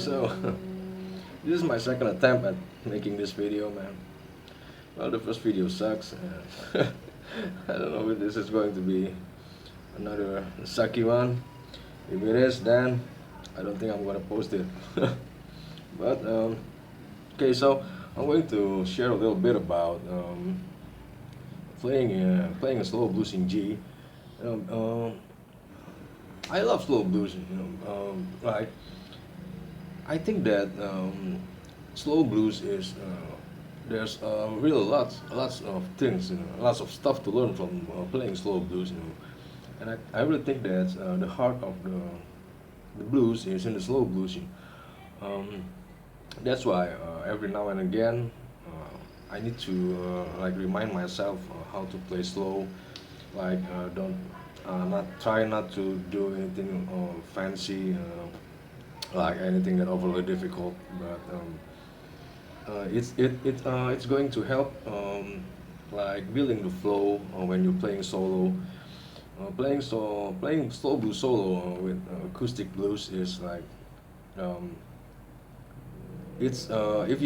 So this is my second attempt at making this video, man. Well, the first video sucks, and I don't know if this is going to be another sucky one. If it is, then I don't think I'm gonna post it. But okay, so I'm going to share a little bit about playing a slow blues in G. You know, I love slow blues. Like I think that slow blues is there's really lots of things, lots of stuff to learn from playing slow blues, and I really think that the heart of the blues is in the slow blues. Um, that's why every now and again I need to like remind myself how to play slow, like don't not try not to do anything fancy, like anything that overly difficult, but it's going to help like building the flow when you're playing solo. Playing slow blues solo with acoustic blues is like um, it's if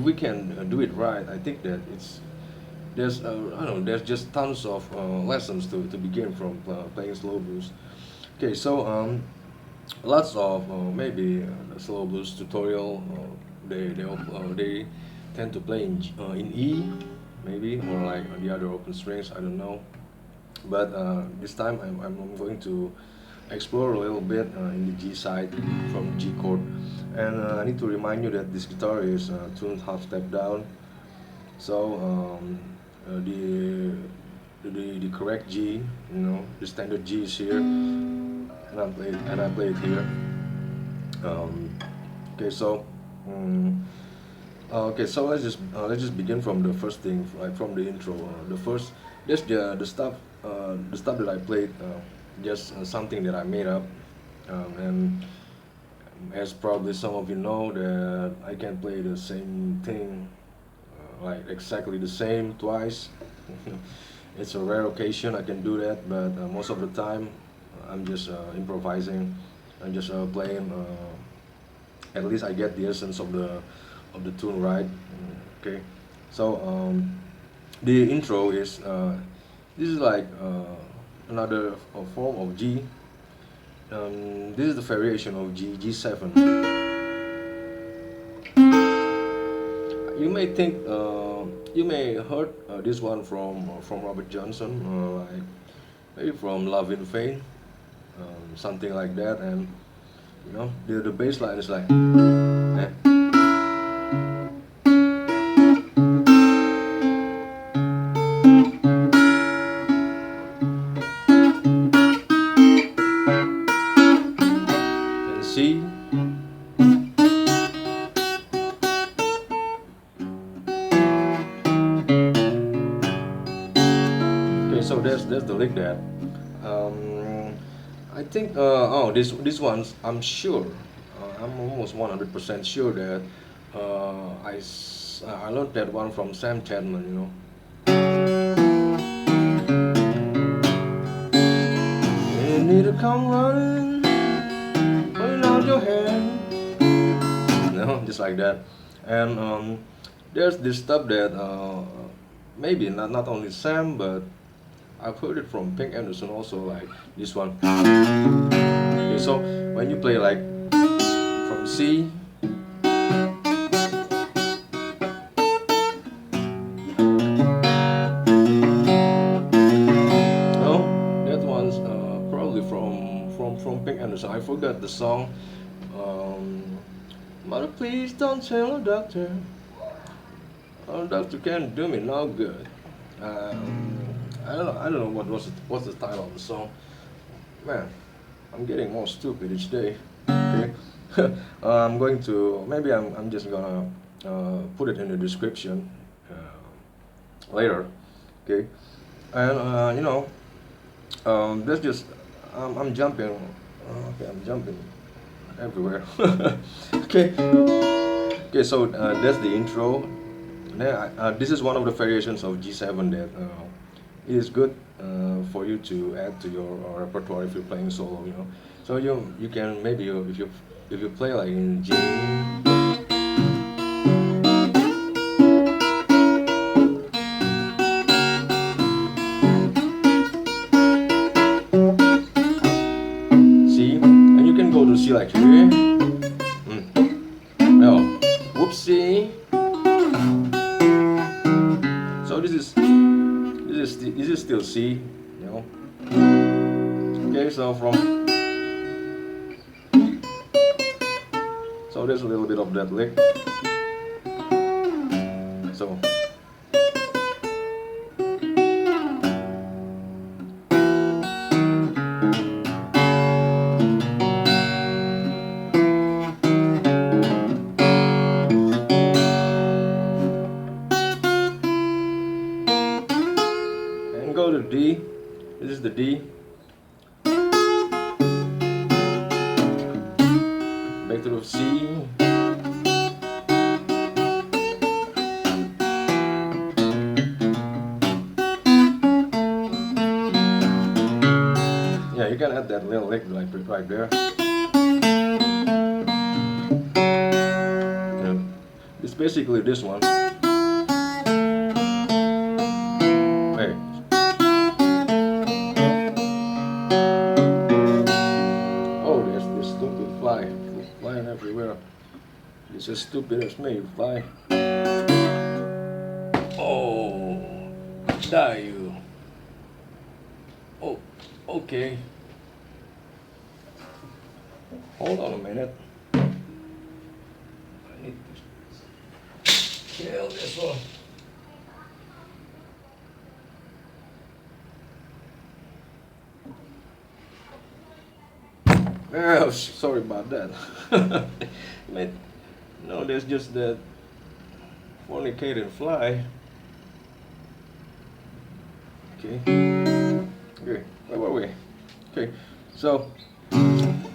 we can do it right, I think that there's I don't know, there's just tons of lessons to begin from playing slow blues. Okay, so lots of maybe the slow blues tutorial. They tend to play in E, maybe, or like on the other open strings. I don't know, but this time I'm going to explore a little bit in the G side from the G chord, and I need to remind you that this guitar is tuned half step down, so the correct G, the standard G is here, and I play it here. Okay, so okay, so let's just begin from the first thing, like from the intro. The first, just the stuff that I played, just something that I made up, and as probably some of you know, that I can play the same thing, like exactly the same twice. It's a rare occasion I can do that, but most of the time I'm just improvising. I'm just playing. At least I get the essence of the tune right. Okay, so the intro is this is like another form of G. This is the variation of G7. You may think you may heard this one from Robert Johnson, like maybe from Love in Vain, something like that, and the bass line is like. And C. Okay, so there's the lick there. I think these ones I'm sure, I'm almost 100% sure that I learned that one from Sam Chatmon. You need to come running, putting out your hand, just like that. And there's this stuff that maybe not only Sam, but I've heard it from Pink Anderson also, like this one. Okay, so when you play like from C, no, that one's probably from Pink Anderson. I forgot the song. Mother, please don't tell the doctor. Oh, doctor can't do me no good. I don't know what's the title of the song. Man, I'm getting more stupid each day. Okay, I'm going to I'm just gonna put it in the description later. Okay, and that's just I'm jumping. Okay, I'm jumping everywhere. Okay, okay. So that's the intro. This is one of the variations of G7 that it is good for you to add to your repertoire if you're playing solo. So you can maybe if you if you play like in G, C, and you can go to C like here. No, whoopsie. So this is still C, you know. Okay, so there's a little bit of that lick. So and go to D. This is the D. Back to the C. Yeah, you can add that little lick like right there. Yeah. It's basically this one. Hey. Oh, there's this stupid fly flying everywhere. It's as stupid as me, fly. Oh, die you. Oh, okay. Hold on a minute. I need to kill this one. Oh, sorry about that. Man, no, there's just that fornicating fly. Okay. Okay. Where were we? Okay. So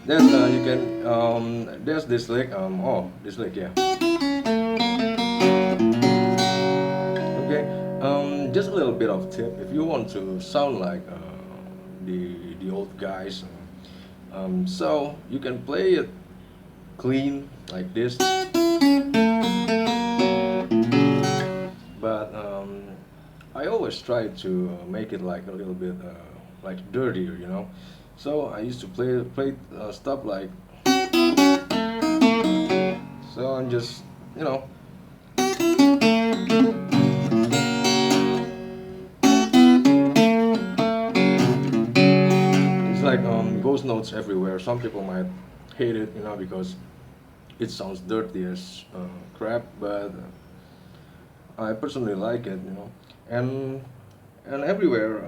there's you can there's this lick. Oh, this lick, yeah. Okay. Just a little bit of tip. If you want to sound like the old guys. So you can play it clean like this, but I always try to make it like a little bit like dirtier, you know. So I used to play stuff like, so I'm just, you know. Like ghost notes everywhere. Some people might hate it, you know, because it sounds dirty as crap. But I personally like it, you know. And everywhere,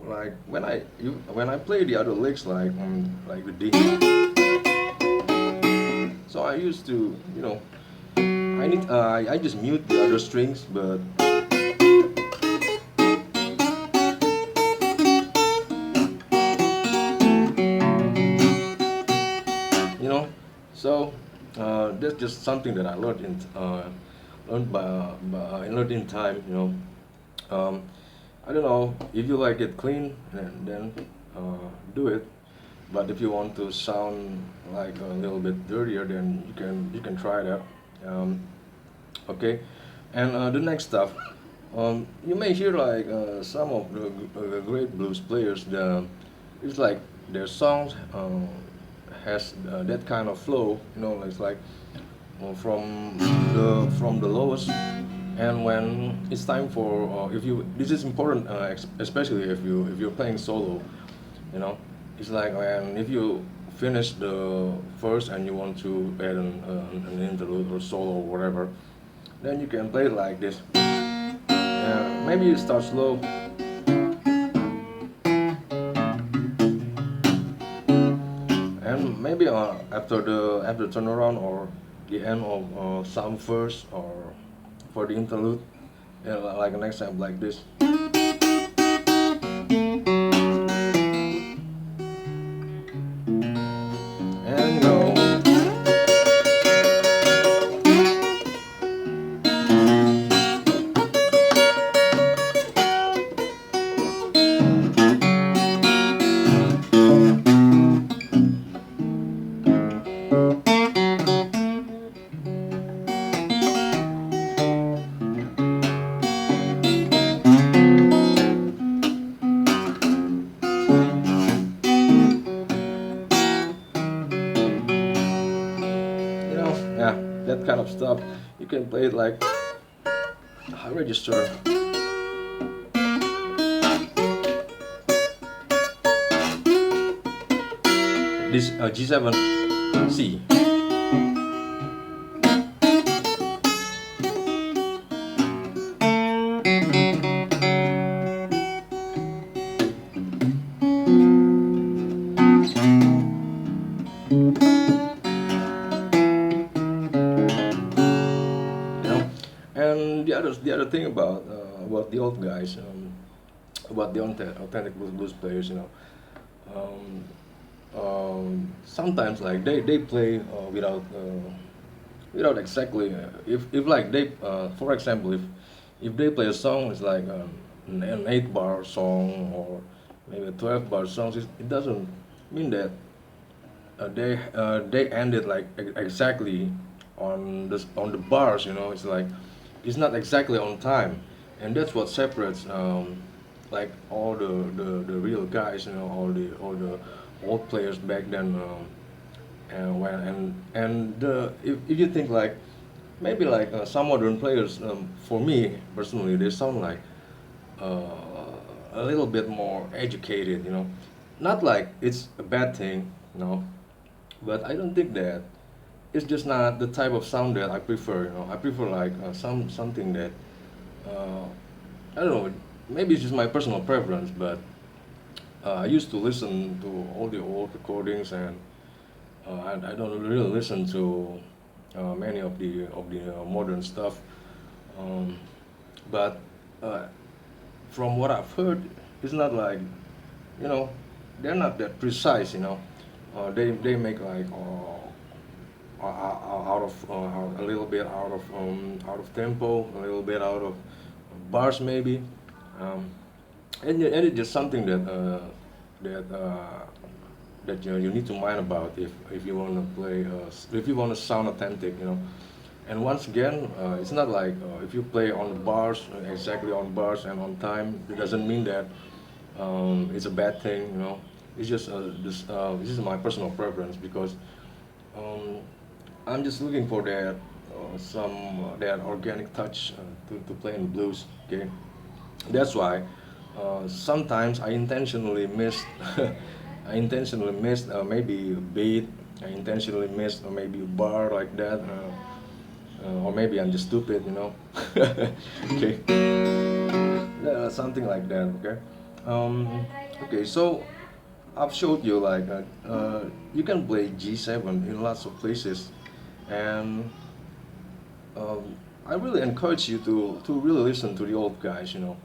like when I play the other licks, like the D. So I used to, you know, I just mute the other strings, but. So that's just something that I learned in time. You know, I don't know if you like it clean, then do it. But if you want to sound like a little bit dirtier, then you can try that. Okay, and the next stuff, you may hear like some of the great blues players. It's like their songs. Has that kind of flow, you know. It's like from the lowest, and when it's time for if you this is important, especially if you're playing solo, you know. It's like when if you finish the verse and you want to add an interlude or solo or whatever, then you can play it like this. Maybe you start slow. And maybe after the turnaround or the end of some verse or for the interlude, yeah, like an example like this. And go. of stuff. You can play it like high register. This G7 C. You know, and the other thing about the old guys, about the authentic blues players, um, sometimes like they play without exactly if like they for example if they play a song, it's like an 8 bar song or maybe a 12 bar song, it doesn't mean that they ended like exactly on the bars. It's like it's not exactly on time, and that's what separates like all the real guys, all the old players back then. If you think like maybe like some modern players, for me personally, they sound like uh, a little bit more educated. Not like it's a bad thing, but I don't think that it's just not the type of sound that I prefer. I prefer like something that uh, I don't know. Maybe it's just my personal preference, but I used to listen to all the old recordings, and I don't really listen to many of the modern stuff. Um, but uh, from what I've heard, it's not like you know they're not that precise. They make like out of a little bit out of tempo, a little bit out of bars maybe, um, and it's just something that you need to mind about if you want to play if you want to sound authentic. And once again, it's not like if you play on the bars, exactly on bars and on time, it doesn't mean that it's a bad thing. It's just this is my personal preference because um, I'm just looking for that organic touch to play in blues. Okay, that's why sometimes I intentionally missed I intentionally missed maybe a beat. I intentionally missed maybe a bar like that, or maybe I'm just stupid. Okay, something like that. Okay, okay. So I've showed you like you can play G7 in lots of places, and um, I really encourage you to really listen to the old guys. To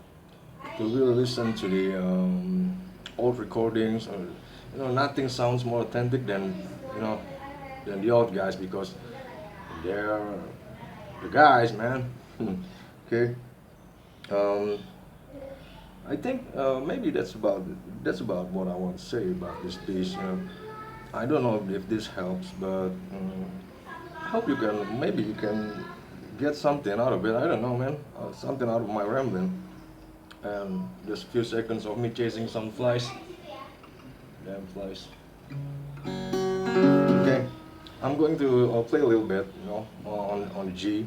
really listen to the old recordings. Nothing sounds more authentic you know than the old guys because they're the guys, man. Okay. Um, I think maybe that's about what I want to say about this piece. I don't know if this helps, but I hope you can get something out of it. I don't know, man. Something out of my rambling. And just a few seconds of me chasing some flies. Damn flies. Okay, I'm going to play a little bit, on G,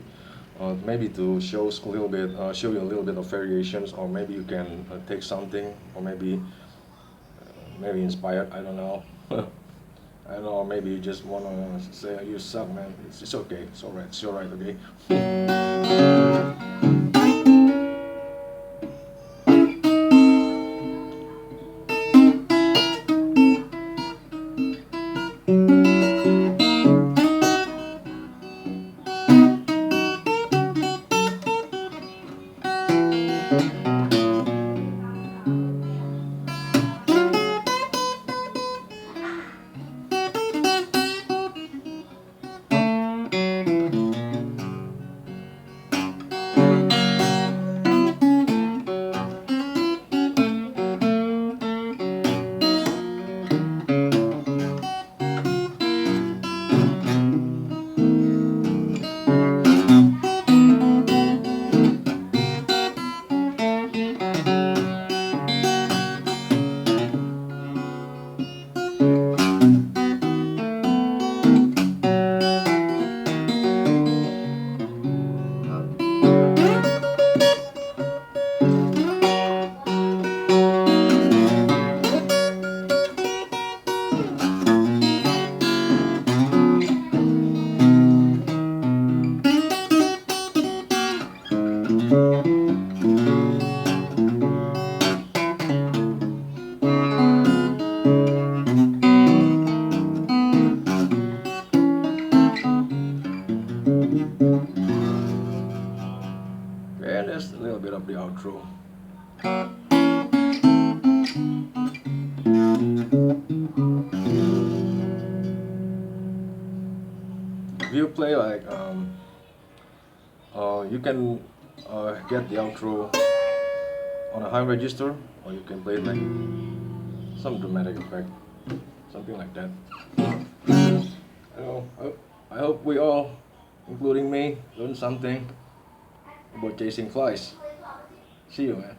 maybe to show you a little bit of variations, or maybe you can take something, or maybe inspired. I don't know. I don't know. Or maybe you just wanna say you suck, man. It's okay. It's alright. It's alright. Okay. And there's a little bit of the outro. If you play like you can get the outro on a high register, or you can play it like some dramatic effect, something like that. I hope we all, including me, learn something about chasing flies. See you, man.